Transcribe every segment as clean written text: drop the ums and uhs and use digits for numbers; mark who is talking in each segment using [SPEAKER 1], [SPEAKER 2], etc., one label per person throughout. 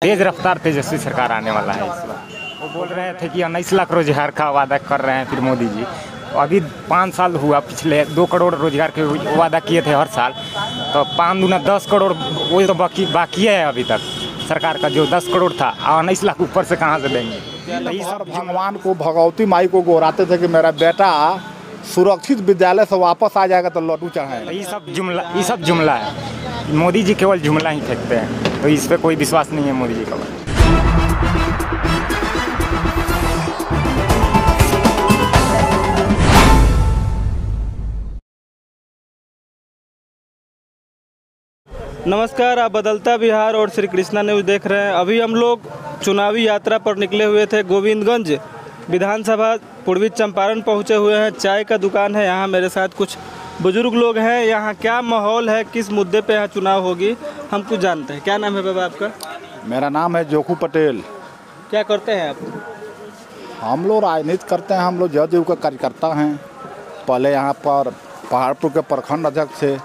[SPEAKER 1] तेज रफ्तार तेजस्वी सरकार आने वाला है इस बार। वो बोल रहे थे कि 19 लाख रोजगार का वादा कर रहे हैं फिर मोदी जी। अभी 5 साल हुआ, पिछले 2 करोड़ रोजगार के वादा किए थे हर साल, तो 5 दूना 10 करोड़ वो तो बाकी है अभी तक सरकार का, जो 10 करोड़ था 19 लाख ऊपर से कहाँ से देंगे।
[SPEAKER 2] भगवान को भगवती माई को गोराते थे कि मेरा बेटा सुरक्षित विद्यालय से वापस आ जाएगा तो लड्डू चढ़ाएगा।
[SPEAKER 1] ये सब जुमला है, मोदी जी केवल जुमला ही फेंकते हैं, तो इस पर कोई विश्वास नहीं है मोदी जी का।
[SPEAKER 3] नमस्कार, आप बदलता बिहार और श्री कृष्णा न्यूज़ देख रहे हैं। अभी हम लोग चुनावी यात्रा पर निकले हुए थे। गोविंदगंज विधानसभा पूर्वी चंपारण पहुंचे हुए हैं। चाय का दुकान है यहाँ। मेरे साथ कुछ बुजुर्ग लोग हैं। यहाँ क्या माहौल है, किस मुद्दे पे यहाँ चुनाव होगी, हम कुछ जानते हैं। क्या नाम है बाबा आपका?
[SPEAKER 2] मेरा नाम है जोखू पटेल।
[SPEAKER 3] क्या करते हैं आप?
[SPEAKER 2] हम लोग राजनीति करते हैं। हम लोग जदयू का कार्यकर्ता हैं। पहले यहाँ पर पहाड़पुर के प्रखंड अध्यक्ष थे,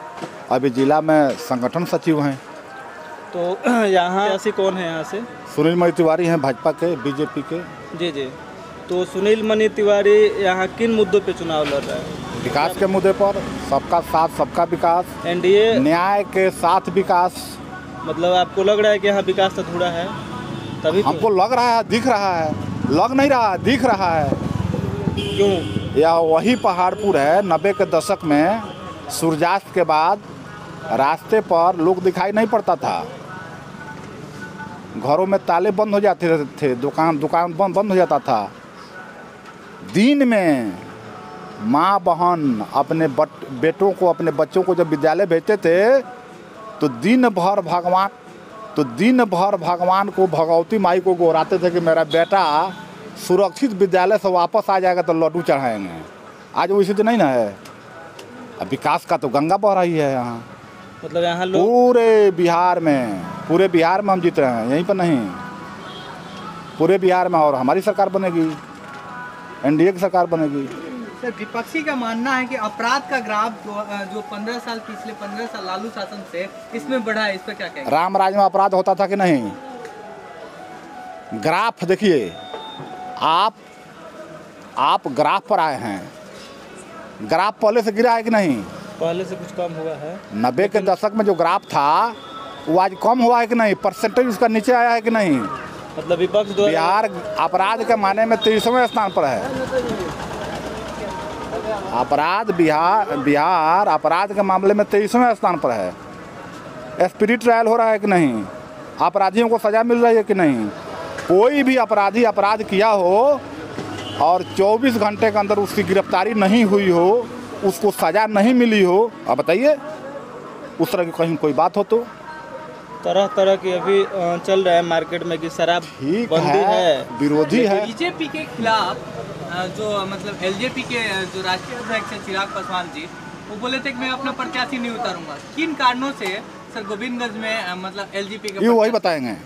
[SPEAKER 2] अभी जिला में संगठन सचिव हैं।
[SPEAKER 3] तो यहाँ ऐसी कौन है यहाँ से?
[SPEAKER 2] सुनील मणि तिवारी हैं, भाजपा के, बीजेपी के।
[SPEAKER 3] जी। तो सुनील मणि तिवारी यहाँ किन मुद्दों पे चुनाव लड़ रहा है?
[SPEAKER 2] विकास के मुद्दे पर, सबका साथ सबका विकास,
[SPEAKER 3] एनडीए,
[SPEAKER 2] न्याय के साथ विकास।
[SPEAKER 3] मतलब आपको लग रहा है कि यहाँ विकास अधूरा है? तभी तो
[SPEAKER 2] हमको लग रहा है, दिख रहा है, लग नहीं रहा है, दिख रहा है।
[SPEAKER 3] क्यों?
[SPEAKER 2] यह वही पहाड़पुर है। 90 के दशक में सूर्यास्त के बाद रास्ते पर लोग दिखाई नहीं पड़ता था, घरों में ताले बंद हो जाते थे, दुकान बंद हो जाता था। दिन में माँ बहन अपने बेटों को, अपने बच्चों को जब विद्यालय भेजते थे तो दिन भर भगवान को भगवती माई को गोराते थे कि मेरा बेटा सुरक्षित विद्यालय से वापस आ जाएगा तो लड्डू चढ़ाएंगे। आज वैसे तो नहीं ना है। अब विकास का तो गंगा बह रही है यहाँ।
[SPEAKER 3] मतलब यहाँ लोग
[SPEAKER 2] पूरे बिहार में हम जीत रहे हैं, यहीं पर नहीं, पूरे बिहार में। और हमारी सरकार बनेगी, एनडीए की सरकार बनेगी।
[SPEAKER 4] सर, विपक्षी का मानना है कि अपराध का ग्राफ जो 15 साल, पिछले 15 साल लालू शासन से इसमें बढ़ा है, इस पर क्या कहेंगे?
[SPEAKER 2] राम राज में अपराध होता था कि नहीं? ग्राफ देखिए, आप ग्राफ पर आए हैं। ग्राफ पहले से गिरा है कि नहीं?
[SPEAKER 3] पहले से कुछ कम हुआ है।
[SPEAKER 2] 90 के दशक में जो ग्राफ था वो आज कम हुआ है कि नहीं? परसेंटेज उसका नीचे आया है कि नहीं?
[SPEAKER 3] मतलब विपक्ष
[SPEAKER 2] बिहार अपराध के माने में 23वें स्थान पर है। बिहार अपराध के मामले में 23वें स्थान पर है। स्पिरिट ट्रायल हो रहा है कि नहीं? अपराधियों को सजा मिल रही है कि नहीं? कोई भी अपराधी अपराध किया हो और 24 घंटे के अंदर उसकी गिरफ्तारी नहीं हुई हो, उसको सजा नहीं मिली हो, आप बताइए उस तरह की कहीं कोई बात हो? तो
[SPEAKER 3] तरह की अभी चल रहा है मार्केट में कि शराब बंदी है,
[SPEAKER 2] विरोधी है।
[SPEAKER 4] बीजेपी के खिलाफ जो मतलब एलजेपी के जो राष्ट्रीय अध्यक्ष है चिराग पासवान जी, वो बोले थे कि मैं अपना प्रत्याशी नहीं उतारूंगा। किन कारणों से सर गोविंदगंज में मतलब एलजेपी के?
[SPEAKER 2] ये वही बताएंगे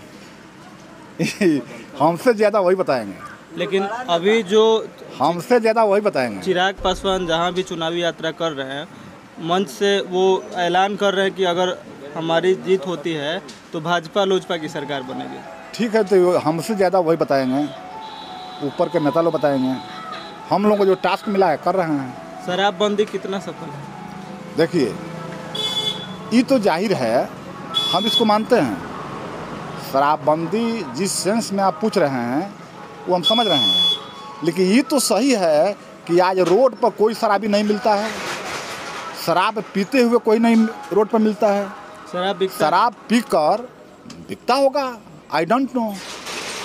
[SPEAKER 2] हमसे ज़्यादा वही बताएंगे।
[SPEAKER 3] लेकिन अभी जो
[SPEAKER 2] हमसे ज़्यादा वही बताएंगे।
[SPEAKER 3] चिराग पासवान जहाँ भी चुनावी यात्रा कर रहे हैं, मंच से वो ऐलान कर रहे हैं कि अगर हमारी जीत होती है तो भाजपा लोजपा की सरकार बनेगी। ठीक है,
[SPEAKER 2] तो हमसे ज़्यादा वही बताएंगे, ऊपर के नेता लोग बताएंगे। हम लोगों को जो टास्क मिला है कर रहे हैं।
[SPEAKER 3] शराबबंदी कितना सफल है?
[SPEAKER 2] देखिए, ये तो जाहिर है, हम इसको मानते हैं। शराबबंदी जिस सेंस में आप पूछ रहे हैं वो हम समझ रहे हैं, लेकिन ये तो सही है कि आज रोड पर कोई शराबी नहीं मिलता है। शराब पीते हुए कोई नहीं रोड पर मिलता है। शराब पीकर बिकता होगा, आई डोंट नो,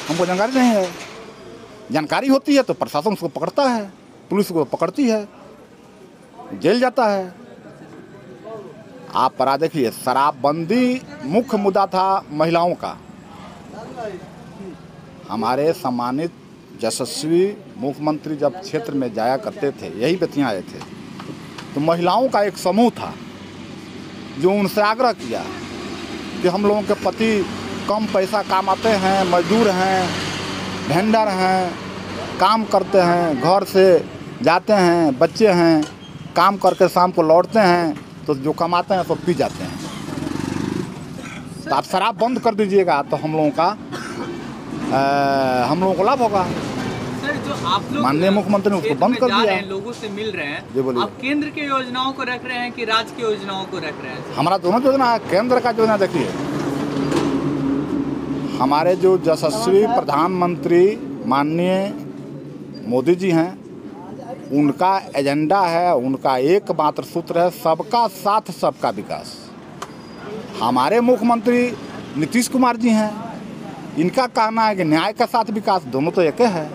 [SPEAKER 2] हमको जानकारी नहीं है। जानकारी होती है तो प्रशासन उसको पकड़ता है, पुलिस को पकड़ती है, जेल जाता है। आप पर देखिए, शराबबंदी मुख्य मुद्दा था महिलाओं का। हमारे सम्मानित यशस्वी मुख्यमंत्री जब क्षेत्र में जाया करते थे, यही व्यक्तियाँ आए थे, तो महिलाओं का एक समूह था जो उनसे आग्रह किया कि हम लोगों के पति कम पैसा कमाते हैं, मजदूर हैं, वेंडर हैं, काम करते हैं, घर से जाते हैं, बच्चे हैं, काम करके शाम को लौटते हैं, तो जो कमाते हैं तो पी जाते हैं। तो आप शराब बंद कर दीजिएगा तो हम लोगों को लाभ होगा।
[SPEAKER 4] सर जो आप लोग
[SPEAKER 2] माननीय मुख्यमंत्री ने उसको
[SPEAKER 4] क्षेत्र
[SPEAKER 2] बंद
[SPEAKER 4] में
[SPEAKER 2] कर
[SPEAKER 4] जा
[SPEAKER 2] दिया।
[SPEAKER 4] रहे हैं, लोगों से मिल रहे हैं,
[SPEAKER 2] जी बोलिए।
[SPEAKER 4] आप केंद्र के योजनाओं को रख रहे हैं कि राज्य की योजनाओं को रख रहे हैं?
[SPEAKER 2] हमारा दोनों योजना है। केंद्र का योजना देखिए, हमारे जो यशस्वी प्रधानमंत्री माननीय मोदी जी हैं, उनका एजेंडा है, उनका एकमात्र सूत्र है सबका साथ सबका विकास। हमारे मुख्यमंत्री नीतीश कुमार जी हैं, इनका कहना है कि न्याय के साथ विकास, दोनों तो एक है।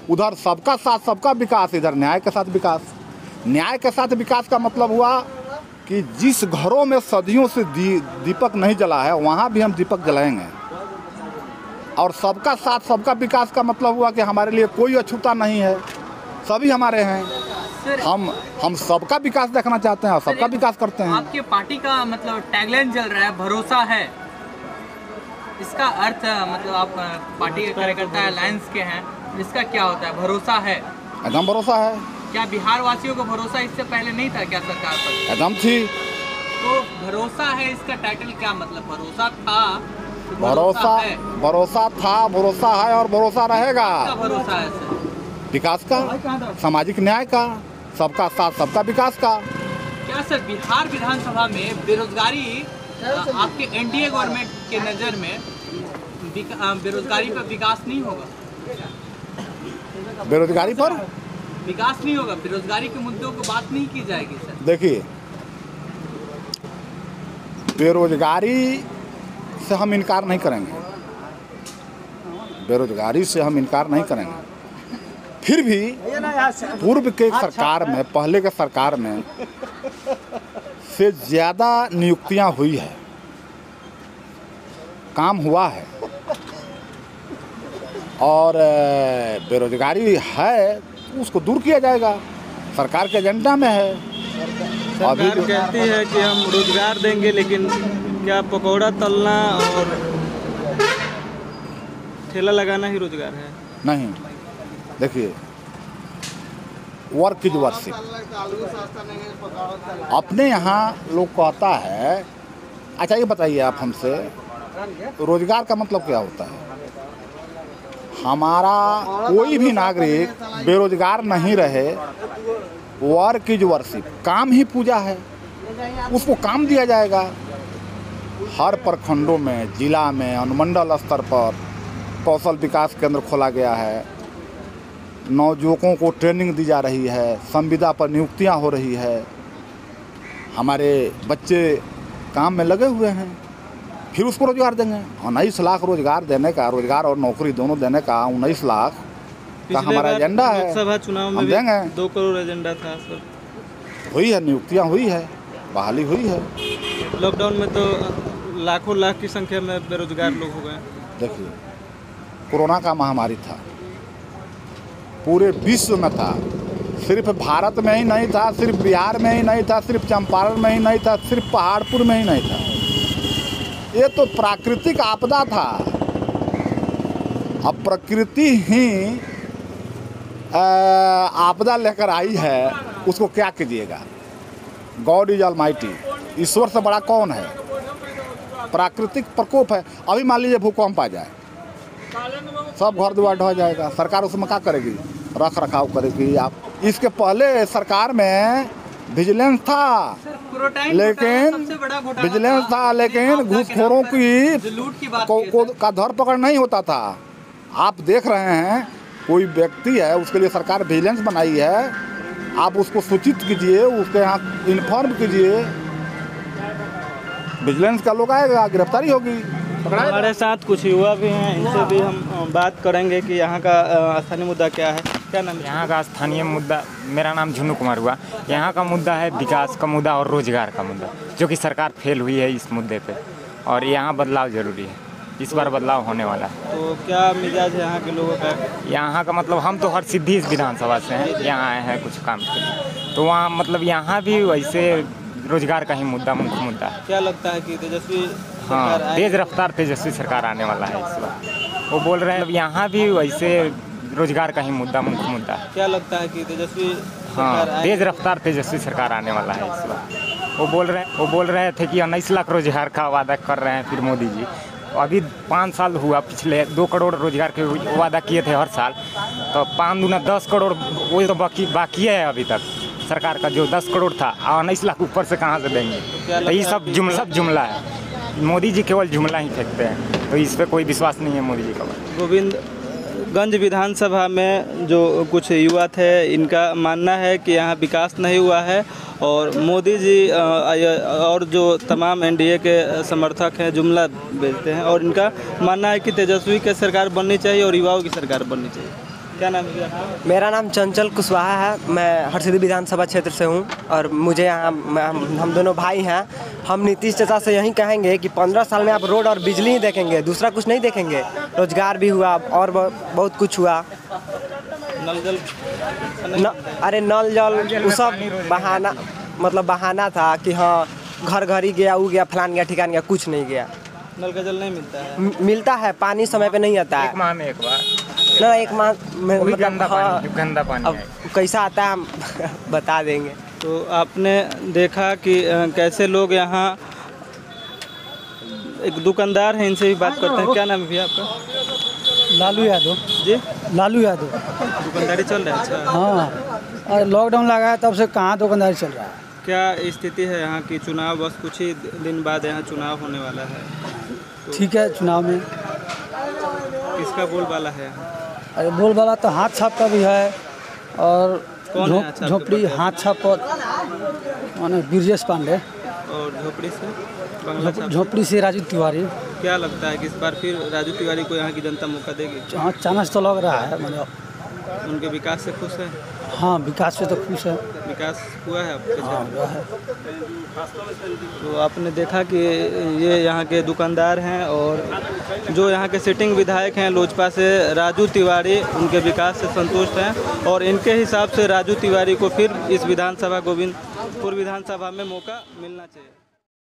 [SPEAKER 2] उधर सबका साथ सबका विकास, इधर न्याय के साथ विकास। न्याय के साथ विकास का मतलब हुआ कि जिस घरों में सदियों से दीपक नहीं जला है वहाँ भी हम दीपक जलाएंगे। और सबका साथ सबका विकास का मतलब हुआ कि हमारे लिए कोई अछूता नहीं है, सभी हमारे हैं। हम सबका विकास देखना चाहते हैं और सबका विकास करते हैं।
[SPEAKER 4] आपके पार्टी का मतलब टैगलाइन चल रहा है भरोसा है, इसका अर्थ मतलब आप पार्टी के कार्यकर्ता अलायंस के हैं, इसका क्या होता है? भरोसा है,
[SPEAKER 2] एकदम भरोसा है।
[SPEAKER 4] क्या बिहार वासियों को भरोसा इससे पहले नहीं था क्या सरकार पर?
[SPEAKER 2] एकदम थी।
[SPEAKER 4] तो भरोसा है इसका टाइटल क्या मतलब? भरोसा था तो है।
[SPEAKER 2] भरोसा था, भरोसा है और भरोसा रहेगा।
[SPEAKER 4] क्या भरोसा है सर?
[SPEAKER 2] विकास का, सामाजिक न्याय का, सबका साथ सबका विकास का।
[SPEAKER 4] क्या सर बिहार विधानसभा में बेरोजगारी आपके एनडीए गवर्नमेंट के नज़र में बेरोजगारी पर विकास नहीं होगा?
[SPEAKER 2] बेरोजगारी पर
[SPEAKER 4] विकास नहीं होगा, बेरोजगारी के मुद्दों को बात नहीं की जाएगी सर?
[SPEAKER 2] देखिए, बेरोजगारी से हम इनकार नहीं करेंगे, बेरोजगारी से हम इनकार नहीं करेंगे। फिर भी पूर्व के सरकार में, पहले के सरकार में से ज़्यादा नियुक्तियां हुई है, काम हुआ है और बेरोजगारी है उसको दूर किया जाएगा, सरकार के एजेंडा में है।
[SPEAKER 3] सरकार कहती है कि हम रोजगार देंगे, लेकिन क्या पकौड़ा तलना और ठेला लगाना ही रोजगार है?
[SPEAKER 2] नहीं, देखिए, वर्क इज वर्शिप। अपने यहाँ लोग कहता है, अच्छा ये बताइए आप हमसे, रोजगार का मतलब क्या होता है? हमारा कोई भी नागरिक बेरोजगार नहीं रहे, वर्क इज वर्शिप, काम ही पूजा है, उसको काम दिया जाएगा। हर प्रखंडों में, जिला में, अनुमंडल स्तर पर कौशल विकास केंद्र खोला गया है, नवयुवकों को ट्रेनिंग दी जा रही है, संविदा पर नियुक्तियां हो रही है, हमारे बच्चे काम में लगे हुए हैं, फिर उसको रोजगार देंगे। 19 लाख रोजगार देने का, रोजगार और नौकरी दोनों देने का 19 लाख का हमारा एजेंडा है।
[SPEAKER 3] लोकसभा चुनाव में
[SPEAKER 2] हम देंगे।
[SPEAKER 3] 2 करोड़ एजेंडा था सर।
[SPEAKER 2] हुई है, नियुक्तियां हुई है, बहाली हुई है।
[SPEAKER 3] लॉकडाउन में तो लाखों लाख की संख्या में बेरोजगार लोग हो गए।
[SPEAKER 2] देखिए, कोरोना का महामारी था, पूरे विश्व में था, सिर्फ भारत में ही नहीं था, सिर्फ बिहार में ही नहीं था, सिर्फ चंपारण में ही नहीं था, सिर्फ पहाड़पुर में ही नहीं था। ये तो प्राकृतिक आपदा था। अब प्रकृति ही आपदा लेकर आई है, उसको क्या कीजिएगा? गॉड इज ऑलमाइटी, ईश्वर से बड़ा कौन है? प्राकृतिक प्रकोप है। अभी मान लीजिए भूकंप आ जाए, सब घर द्वार ढह जाएगा, सरकार उसमें क्या करेगी? रख रखाव करेगी। आप इसके पहले सरकार में विजिलेंस था, लेकिन विजिलेंस था, लेकिन घूसखोरों की का धरपकड़ नहीं होता था। आप देख रहे हैं, कोई व्यक्ति है, उसके लिए सरकार विजिलेंस बनाई है, आप उसको सूचित कीजिए, उसके यहाँ इन्फॉर्म कीजिए, विजिलेंस का लोग आएगा, गिरफ्तारी होगी।
[SPEAKER 3] हमारे साथ कुछ युवा भी हैं, इनसे भी हम बात करेंगे कि यहाँ का स्थानीय मुद्दा क्या है। क्या नाम है?
[SPEAKER 1] यहाँ का स्थानीय मुद्दा, मेरा नाम झुन्नू कुमार हुआ। यहाँ का मुद्दा है विकास का मुद्दा और रोजगार का मुद्दा, जो कि सरकार फेल हुई है इस मुद्दे पे, और यहाँ बदलाव जरूरी है। इस बार बदलाव होने वाला है।
[SPEAKER 3] तो क्या मिजाज है यहाँ के लोगों का?
[SPEAKER 1] यहाँ का मतलब, हम तो हर सिद्धि इस विधानसभा से हैं, यहाँ आए हैं कुछ काम के लिए, तो वहाँ मतलब यहाँ भी वैसे रोजगार का ही मुद्दा मुख्य मुद्दा है।
[SPEAKER 3] क्या लगता है कि तेजस्वी
[SPEAKER 1] हाँ, तेज रफ्तार तेजस्वी सरकार आने वाला है इस बार। वो बोल रहे हैं यहाँ भी वैसे रोजगार का ही मुद्दा मुख्य मुद्दा है।
[SPEAKER 3] क्या लगता है कि तेजस्वी
[SPEAKER 1] हाँ, तेज रफ्तार तेजस्वी सरकार आने वाला है इस बार। वो बोल रहे थे कि 19 लाख रोजगार का वादा कर रहे हैं फिर मोदी जी। अभी 5 साल हुआ, पिछले 2 करोड़ रोजगार के वादा किए थे हर साल, तो 5 दूना 10 करोड़ वही तो बाकी है अभी तक सरकार का, जो 10 करोड़ था, और 19 लाख ऊपर से कहाँ से देंगे? तो ये सब जुमला है। मोदी जी केवल जुमला ही फेंकते हैं, तो इस पर कोई विश्वास नहीं है मोदी जी का।
[SPEAKER 3] गोविंदगंज विधानसभा में जो कुछ युवा थे, इनका मानना है कि यहाँ विकास नहीं हुआ है और मोदी जी और जो तमाम एनडीए के समर्थक हैं जुमला बेचते हैं, और इनका मानना है कि तेजस्वी की सरकार बननी चाहिए और युवाओं की सरकार बननी चाहिए। क्या नाम है आपका?
[SPEAKER 5] मेरा नाम चंचल कुशवाहा है। मैं हरसिद्धि विधानसभा क्षेत्र से हूँ और मुझे यहाँ हम दोनों भाई हैं। हम नीतीश चाचा से यही कहेंगे कि 15 साल में आप रोड और बिजली ही देखेंगे, दूसरा कुछ नहीं देखेंगे। रोजगार भी हुआ और बहुत कुछ हुआ।
[SPEAKER 3] नल जल
[SPEAKER 5] अरे नल जल वो सब बहाना, मतलब बहाना था कि हाँ घर घर ही गया, वो गया, फलान गया, ठिकान गया, कुछ नहीं गया।
[SPEAKER 3] नल का जल नहीं मिलता है?
[SPEAKER 5] मिलता है, पानी समय पे नहीं आता है।
[SPEAKER 1] 1 माह में एक बार
[SPEAKER 5] ना, 1 माह में
[SPEAKER 1] मतलब
[SPEAKER 5] गंदा
[SPEAKER 1] पानी
[SPEAKER 5] अब कैसा आता है हम बता देंगे।
[SPEAKER 3] तो आपने देखा कि कैसे लोग यहाँ, एक दुकानदार हैं, इनसे भी बात करते हैं। क्या नाम है भैया आपका?
[SPEAKER 6] लालू यादव
[SPEAKER 3] जी,
[SPEAKER 6] लालू यादव।
[SPEAKER 3] दुकानदारी चल रहा है? अच्छा।
[SPEAKER 6] हाँ, और लॉकडाउन लगा है तब से कहाँ दुकानदारी चल रहा है।
[SPEAKER 3] क्या स्थिति है यहाँ की? चुनाव बस कुछ ही दिन बाद यहाँ चुनाव होने वाला है, तो
[SPEAKER 6] ठीक है, चुनाव में
[SPEAKER 3] किसका बोलबाला है?
[SPEAKER 6] अरे बोलबाला तो हाथ छाप का भी है और
[SPEAKER 3] कौन है हाथ छाप के
[SPEAKER 6] झोपड़ी
[SPEAKER 3] पास?
[SPEAKER 6] हाथ छाप पर माने ब्रजेश पांडे,
[SPEAKER 3] और झोपड़ी से बंगला छाप?
[SPEAKER 6] झोपड़ी से राजू तिवारी।
[SPEAKER 3] क्या लगता है कि इस बार फिर राजू तिवारी को यहाँ की जनता मौका देगी?
[SPEAKER 6] हाँ, चांस तो लग रहा है, मतलब
[SPEAKER 3] उनके विकास से खुश है?
[SPEAKER 6] हाँ, विकास से तो खुश है।
[SPEAKER 3] विकास हुआ है आपके
[SPEAKER 6] हाँ,
[SPEAKER 3] क्षेत्र में?
[SPEAKER 6] हुआ है।
[SPEAKER 3] तो आपने देखा कि ये यहाँ के दुकानदार हैं और जो यहाँ के सिटिंग विधायक हैं लोजपा से, राजू तिवारी, उनके विकास से संतुष्ट हैं और इनके हिसाब से राजू तिवारी को फिर इस विधानसभा, गोविंदपुर विधानसभा में मौका मिलना चाहिए।